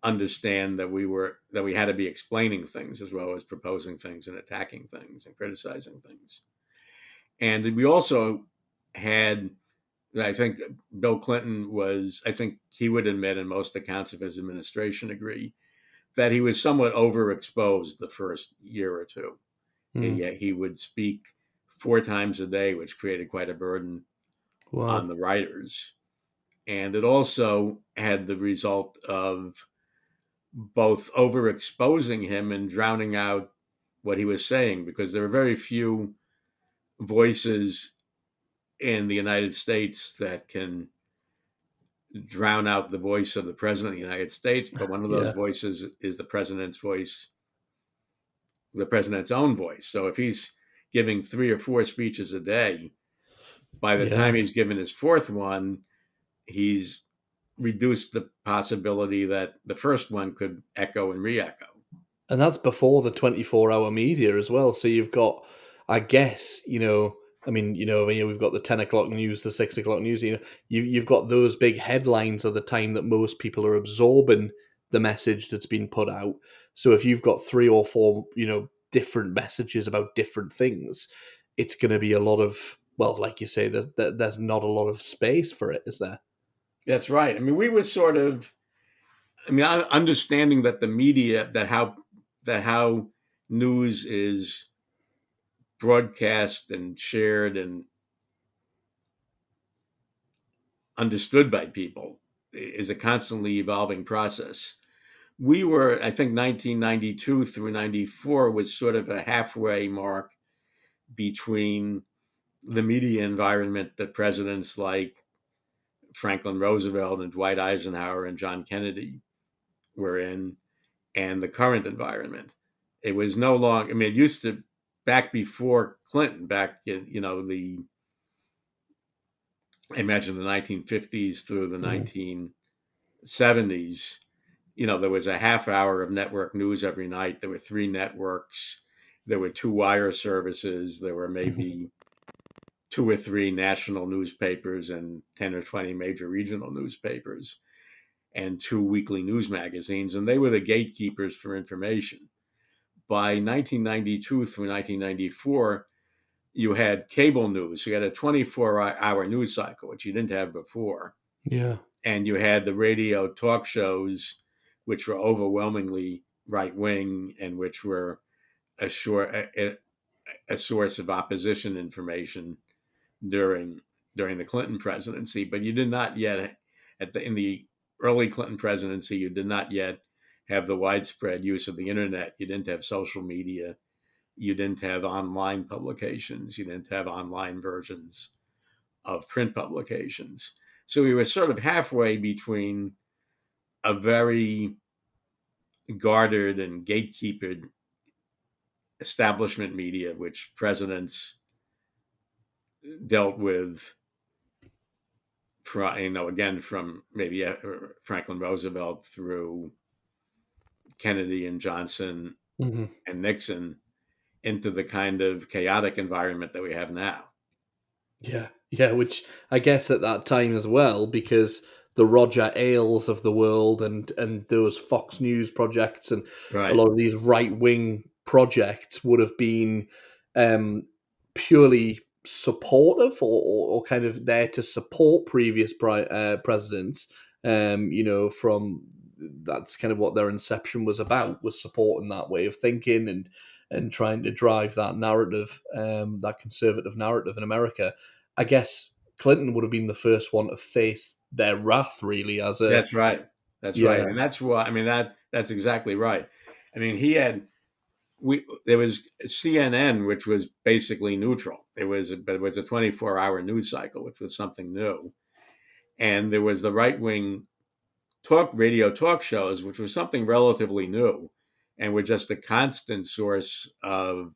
understand that we had to be explaining things as well as proposing things and attacking things and criticizing things. And we also had, I think Bill Clinton was, I think he would admit, and most accounts of his administration agree, that he was somewhat overexposed the first year or two. Mm. He would speak 4 times a day, which created quite a burden on Wow. the writers. And it also had the result of both overexposing him and drowning out what he was saying, because there were very few voices in the United States that can drown out the voice of the president of the United States. But one of those Yeah, voices is the president's voice, the president's own voice. So if he's giving 3 or 4 speeches a day, by the yeah. time he's given his fourth one, he's reduced the possibility that the first one could echo and re-echo. And that's before the 24-hour media as well. So you've got, I guess, we've got the 10 o'clock news, the 6 o'clock news. You've got those big headlines at the time that most people are absorbing the message that's been put out. So if you've got three or four, different messages about different things, it's going to be a lot of, well, like you say, there's not a lot of space for it, is there? That's right. I mean, we were sort of, understanding that the media, that how news is broadcast and shared and understood by people is a constantly evolving process. We were, I think, 1992 through 94 was sort of a halfway mark between the media environment that presidents like Franklin Roosevelt and Dwight Eisenhower and John Kennedy were in, and the current environment. It was no longer, it used to, back before Clinton, back in, I imagine the 1950s through the Mm. 1970s, there was a half hour of network news every night. There were 3 networks. There were 2 wire services. There were maybe 2 or 3 national newspapers and 10 or 20 major regional newspapers and 2 weekly news magazines. And they were the gatekeepers for information. By 1992 through 1994, you had cable news. You had a 24-hour news cycle, which you didn't have before. Yeah. And you had the radio talk shows, which were overwhelmingly right wing and which were a, short, a source of opposition information during during the Clinton presidency. But you did not yet in the early Clinton presidency, you did not yet have the widespread use of the internet. You didn't have social media. You didn't have online publications. You didn't have online versions of print publications. So we were sort of halfway between a very guarded and gatekeepered establishment media, which presidents dealt with, again, from maybe Franklin Roosevelt through Kennedy and Johnson Mm-hmm. and Nixon, into the kind of chaotic environment that we have now. Yeah, which I guess at that time as well, because the Roger Ailes of the world and those Fox News projects and a Right. lot of these right wing projects would have been um, purely supportive or kind of there to support previous presidents. From that's kind of what their inception was about, was supporting that way of thinking and trying to drive that narrative, that conservative narrative in America. I guess Clinton would have been the first one to face their wrath, really, as a That's right. That's right. yeah, And that's why, that's exactly right. I mean, there was CNN, which was basically neutral. But it was a 24-hour news cycle, which was something new. And there was the right wing radio talk shows, which was something relatively new, and were just a constant source of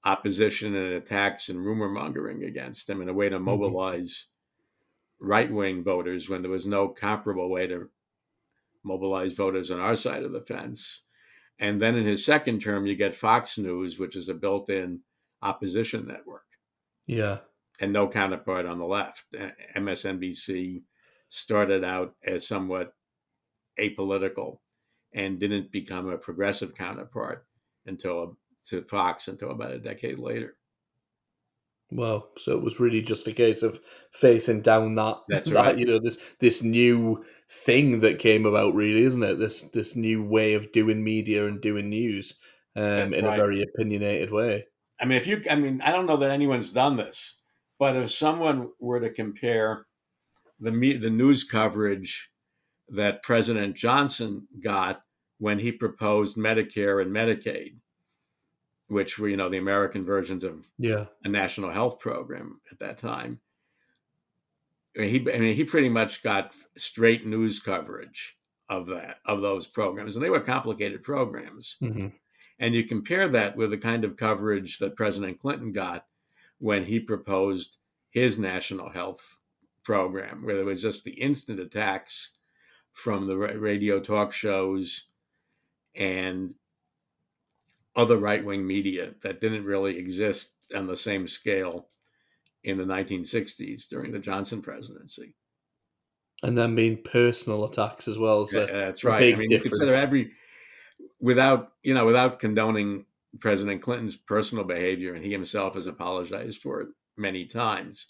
opposition and attacks and rumor mongering against him, in a way to mhm, mobilize right wing voters when there was no comparable way to mobilize voters on our side of the fence. And then in his second term, you get Fox News, which is a built in opposition network, yeah. and no counterpart on the left. MSNBC started out as somewhat apolitical and didn't become a progressive counterpart to Fox until about a decade later. Well, so it was really just a case of facing down that That's that right. this new thing that came about, really, isn't it? This new way of doing media and doing news, That's in a right. very opinionated way. I don't know that anyone's done this, but if someone were to compare the news coverage that President Johnson got when he proposed Medicare and Medicaid, which were, the American versions of Yeah. a national health program at that time. He pretty much got straight news coverage of those programs, and they were complicated programs. Hmm. And you compare that with the kind of coverage that President Clinton got when he proposed his national health program, where there was just the instant attacks from the radio talk shows and other right wing media that didn't really exist on the same scale in the 1960s during the Johnson presidency. And then being personal attacks as well is Yeah, that's a right. big You consider difference. without condoning President Clinton's personal behavior, and he himself has apologized for it many times.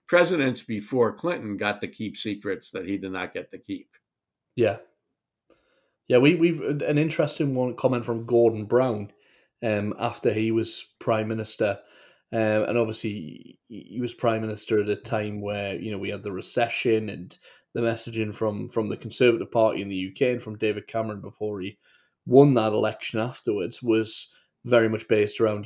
Presidents before Clinton got to keep secrets that he did not get to keep. Yeah. Yeah, we've an interesting one comment from Gordon Brown, after he was prime minister, and obviously he was prime minister at a time where we had the recession and the messaging from the Conservative Party in the UK and from David Cameron before he won that election afterwards was very much based around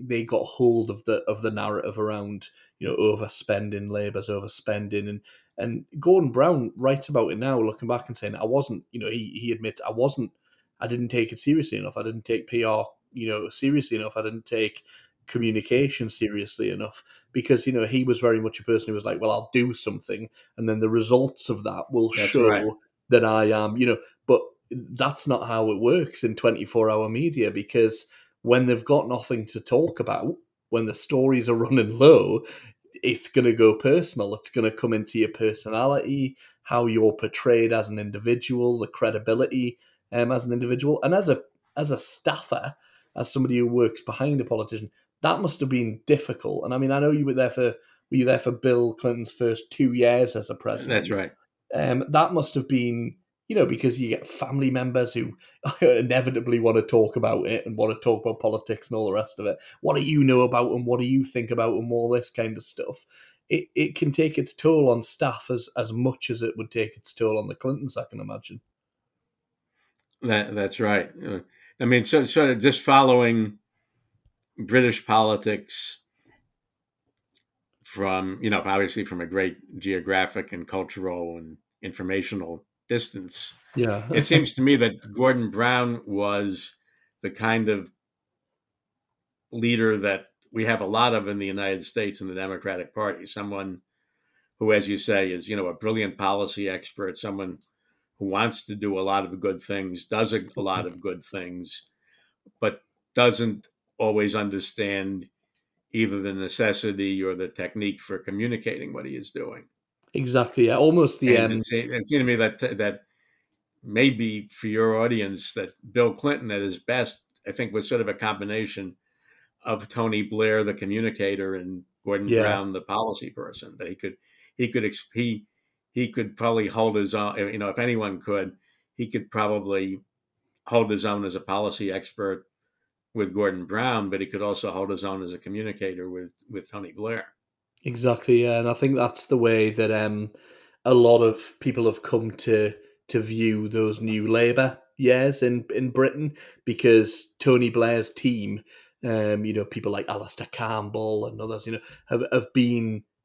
they got hold of the narrative around overspending, Labour's overspending, and Gordon Brown writes about it now, looking back and saying, I wasn't, he admits, I didn't take it seriously enough. I didn't take PR, seriously enough. I didn't take communication seriously enough because, he was very much a person who was like, well, I'll do something. And then the results of that will That's right. show that I am, but that's not how it works in 24-hour media, because when they've got nothing to talk about, when the stories are running low, it's going to go personal. It's going to come into your personality, how you're portrayed as an individual, the credibility as an individual, and as a staffer, as somebody who works behind a politician. That must have been difficult. And I mean, I know were you there for Bill Clinton's first 2 years as a That's president. right. That must have been, because you get family members who inevitably want to talk about it and want to talk about politics and all the rest of it. What do you know about them? What do you think about them? All this kind of stuff. It can take its toll on staff as much as it would take its toll on the Clintons, I can imagine. That's right. I mean, sort of just following British politics from, obviously from a great geographic and cultural and informational distance. Yeah. It seems to me that Gordon Brown was the kind of leader that we have a lot of in the United States in the Democratic Party. Someone who, as you say, is, a brilliant policy expert, someone who wants to do a lot of good things, does a lot of good things, but doesn't always understand either the necessity or the technique for communicating what he is doing. Exactly. Yeah. Almost the And it seemed to me that maybe for your audience, that Bill Clinton at his best, I think, was sort of a combination of Tony Blair, the communicator, and Gordon yeah. Brown, the policy person. That he could probably hold his own. If anyone could, he could probably hold his own as a policy expert with Gordon Brown, but he could also hold his own as a communicator with Tony Blair. Exactly, yeah, and I think that's the way that a lot of people have come to view those new Labour years in Britain, because Tony Blair's team, people like Alistair Campbell and others, have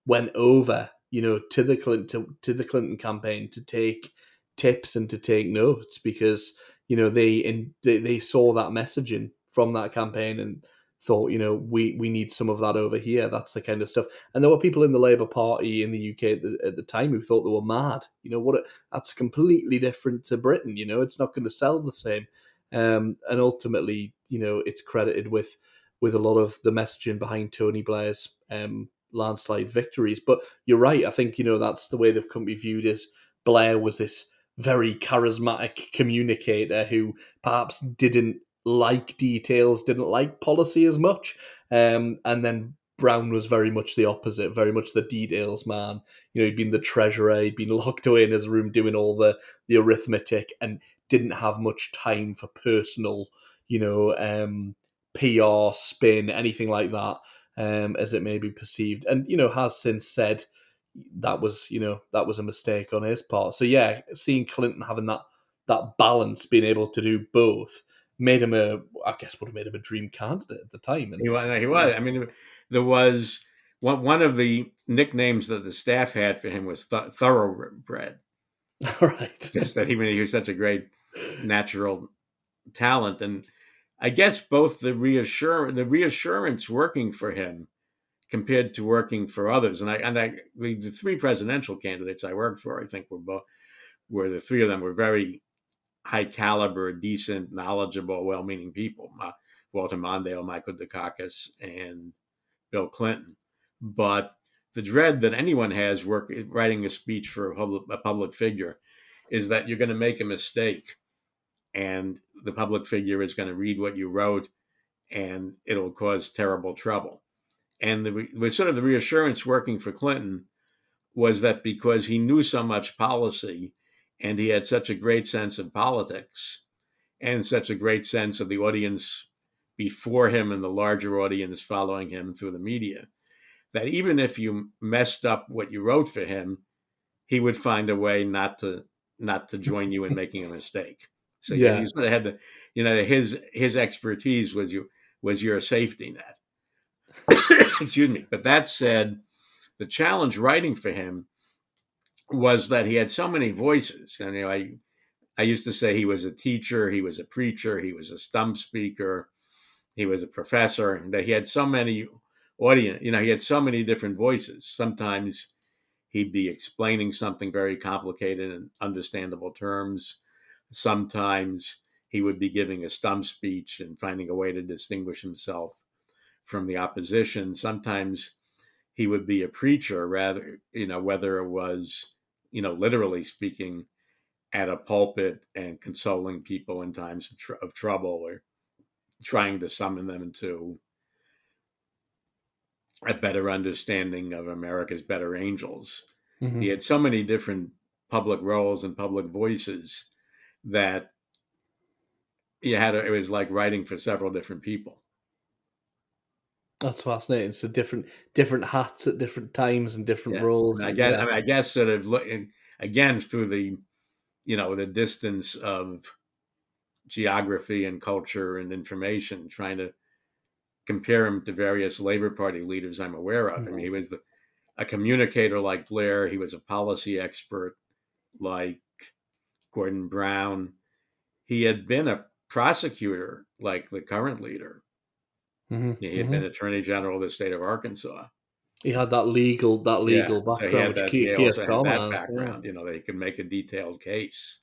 went over, to the Clinton campaign to take tips and to take notes, because they saw that messaging from that campaign and thought, we need some of that over here. That's the kind of stuff. And there were people in the Labour Party in the UK at the time who thought they were mad. That's completely different to Britain. It's not going to sell the same. And ultimately, it's credited with a lot of the messaging behind Tony Blair's landslide victories. But you're right. I think that's the way they've come to be viewed, as Blair was this very charismatic communicator who perhaps didn't like details, didn't like policy as much. And then Brown was very much the opposite, very much the details man. He'd been the treasurer, he'd been locked away in his room doing all the arithmetic and didn't have much time for personal, PR, spin, anything like that, as it may be perceived. And, has since said that was a mistake on his part. So yeah, seeing Clinton having that balance, being able to do both, made him would have made him a dream candidate at the time. And He was. I mean, there was one of the nicknames that the staff had for him was Thoroughbred. right, Just that he was such a great natural talent, and I guess both the reassurance working for him compared to working for others, the three presidential candidates I worked for, I think were the three of them were very high caliber, decent, knowledgeable, well-meaning people. Walter Mondale, Michael Dukakis, and Bill Clinton. But the dread that anyone has writing a speech for a public figure is that you're going to make a mistake, and the public figure is going to read what you wrote, and it'll cause terrible trouble. And the sort of the reassurance working for Clinton was that because he knew so much policy and he had such a great sense of politics and such a great sense of the audience before him and the larger audience following him through the media, that even if you messed up what you wrote for him, he would find a way not to join you in making a mistake. So yeah, you sort of had his expertise was your safety net. Excuse me. But that said, the challenge writing for him was that he had so many voices. And I used to say he was a teacher, he was a preacher, he was a stump speaker, he was a professor, that he had so many he had so many different voices. Sometimes he'd be explaining something very complicated in understandable terms. Sometimes he would be giving a stump speech and finding a way to distinguish himself from the opposition. Sometimes he would be a preacher, rather, whether it was, literally speaking at a pulpit and consoling people in times of trouble, or trying to summon them to a better understanding of America's better angels. mm-hmm. He had so many different public roles and public voices that it was like writing for several different people. That's fascinating. So different hats at different times and different roles. I guess sort of looking again through the distance of geography and culture and information, trying to compare him to various Labor Party leaders I'm aware of. I mean, he was a communicator like Blair. He was a policy expert like Gordon Brown. He had been a prosecutor like the current leader. He had been Attorney General of the state of Arkansas. He had that legal background, so he had which he Keir also had that Starmer has. background. That he could make a detailed case.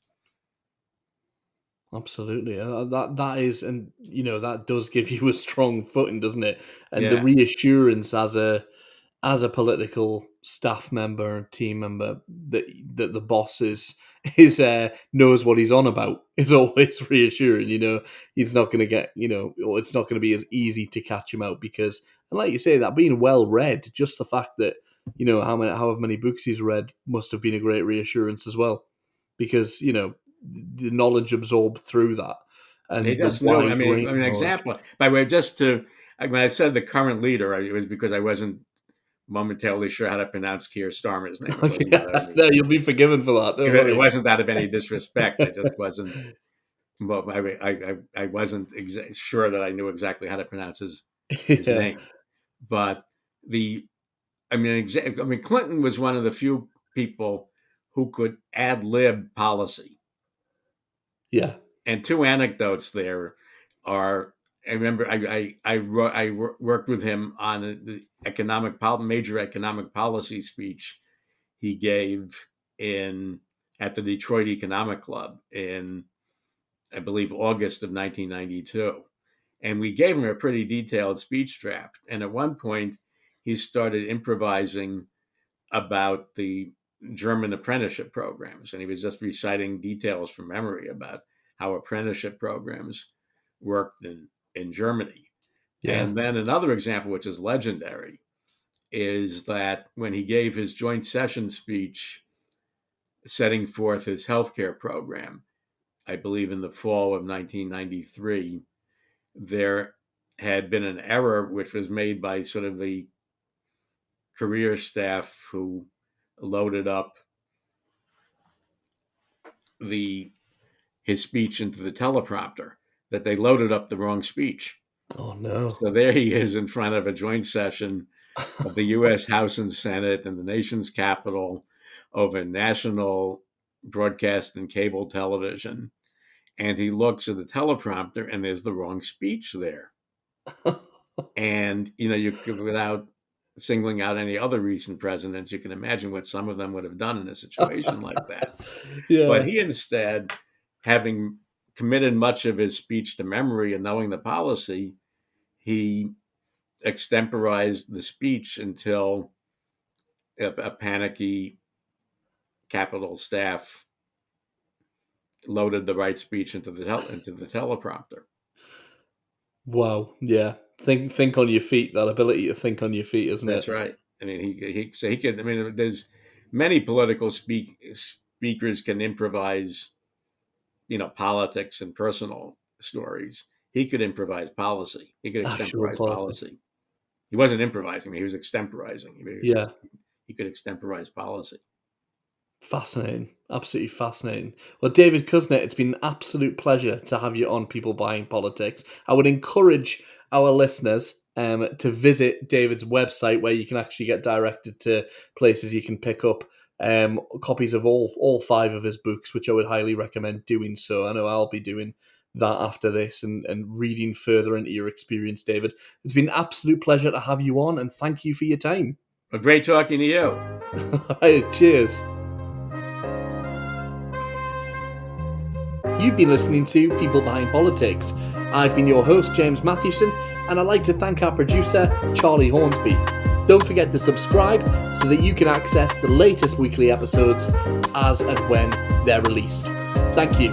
Absolutely, that is, and that does give you a strong footing, doesn't it? And the Yeah. reassurance as a political staff member and team member that the boss is knows what he's on about is always reassuring. He's not going to get or it's not going to be as easy to catch him out because, and like you say, that being well read, just the fact that however many books he's read must have been a great reassurance as well, because the knowledge absorbed through that. And he just knew. I mean, example. By the way, when I said the current leader, it was because I wasn't momentarily sure how to pronounce Keir Starmer's name. No, you'll be forgiven for that. It wasn't that of any disrespect. I just wasn't. Well, I wasn't sure that I knew exactly how to pronounce his name. But Clinton was one of the few people who could ad lib policy. Yeah. And two anecdotes there are. I remember I worked with him on the major economic policy speech he gave at the Detroit Economic Club in, I believe, August of 1992. And we gave him a pretty detailed speech draft. And at one point, he started improvising about the German apprenticeship programs. And he was just reciting details from memory about how apprenticeship programs worked in Germany. Yeah. And then another example, which is legendary, is that when he gave his joint session speech setting forth his healthcare program, I believe in the fall of 1993, there had been an error which was made by sort of the career staff who loaded up his speech into the teleprompter, that they loaded up the wrong speech. Oh, no. So there he is in front of a joint session of the U.S. House and Senate and the nation's capital over national broadcast and cable television. And he looks at the teleprompter and there's the wrong speech there. And, you could, without singling out any other recent presidents, you can imagine what some of them would have done in a situation like that. Yeah. But he instead, having committed much of his speech to memory and knowing the policy, he extemporized the speech until a panicky Capitol staff loaded the right speech into the teleprompter. Wow! Yeah, think on your feet. That ability to think on your feet, isn't it? That's right. I mean, he could. I mean, there's many political speakers can improvise, politics and personal stories. He could improvise policy. He could extemporize policy. He wasn't improvising. He was extemporizing. He could extemporize policy. Fascinating. Absolutely fascinating. Well, David Kusnet, it's been an absolute pleasure to have you on People Behind Politics. I would encourage our listeners to visit David's website, where you can actually get directed to places you can pick up copies of all 5 of his books, which I would highly recommend doing so. I know I'll be doing that after this and reading further into your experience, David. It's been an absolute pleasure to have you on, and thank you for your time. Well, great talking to you. All right, cheers. You've been listening to People Behind Politics. I've been your host, James Matthewson, and I'd like to thank our producer, Charlie Hornsby. Don't forget to subscribe so that you can access the latest weekly episodes as and when they're released. Thank you.